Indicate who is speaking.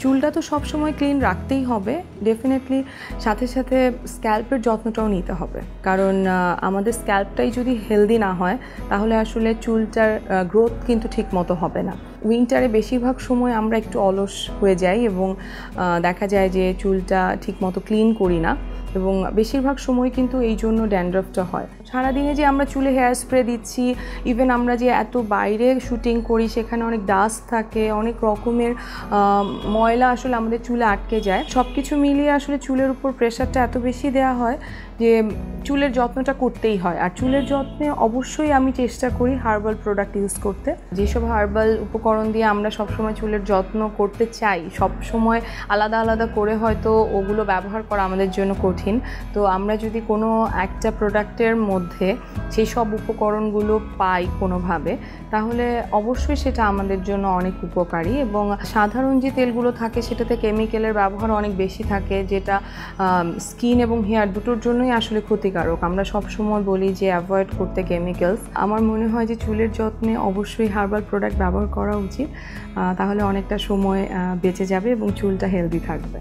Speaker 1: চুলটা তো সবসময় ক্লিন রাখতেই হবে, ডেফিনেটলি সাথে সাথে স্ক্যাল্পের যত্নটাও নিতে হবে, কারণ আমাদের স্ক্যাল্পটাই যদি হেলদি না হয় তাহলে আসলে চুলটার গ্রোথ কিন্তু ঠিক মতো হবে না। উইন্টারে বেশিরভাগ সময় আমরা একটু অলস হয়ে যাই এবং দেখা যায় যে চুলটা ঠিক মতো ক্লিন করি না, এবং বেশিরভাগ সময় কিন্তু এই জন্য ড্যান্ড্রফটা হয়। সারাদিনে যে আমরা চুলে হেয়ার স্প্রে দিচ্ছি, ইভেন আমরা যে এত বাইরে শুটিং করি সেখানে অনেক ডাস্ট থাকে, অনেক রকমের ময়লা আসলে আমাদের চুলে আটকে যায়। সব কিছু মিলিয়ে আসলে চুলের উপর প্রেশারটা এত বেশি দেওয়া হয় যে চুলের যত্নটা করতেই হয়। আর চুলের যত্নে অবশ্যই আমি চেষ্টা করি হার্বাল প্রোডাক্ট ইউজ করতে। যেসব হার্বাল উপকরণ দিয়ে আমরা সবসময় চুলের যত্ন করতে চাই, সবসময় আলাদা আলাদা করে হয়তো ওগুলো ব্যবহার করা আমাদের জন্য কঠিন। তো আমরা যদি কোনো একটা প্রোডাক্টের মধ্যে সেই সব উপকরণগুলো পাই কোনোভাবে, তাহলে অবশ্যই সেটা আমাদের জন্য অনেক উপকারী। এবং সাধারণ যে তেলগুলো থাকে সেটাতে কেমিক্যালের ব্যবহার অনেক বেশি থাকে, যেটা স্কিন এবং হেয়ার দুটোর জন্যই আসলে ক্ষতিকারক। আমরা সবসময় বলি যে অ্যাভয়েড করতে কেমিক্যালস। আমার মনে হয় যে চুলের যত্নে অবশ্যই হার্বাল প্রোডাক্ট ব্যবহার করা উচিত, তাহলে অনেকটা সময় বেঁচে যাবে এবং চুলটা হেলদি থাকবে।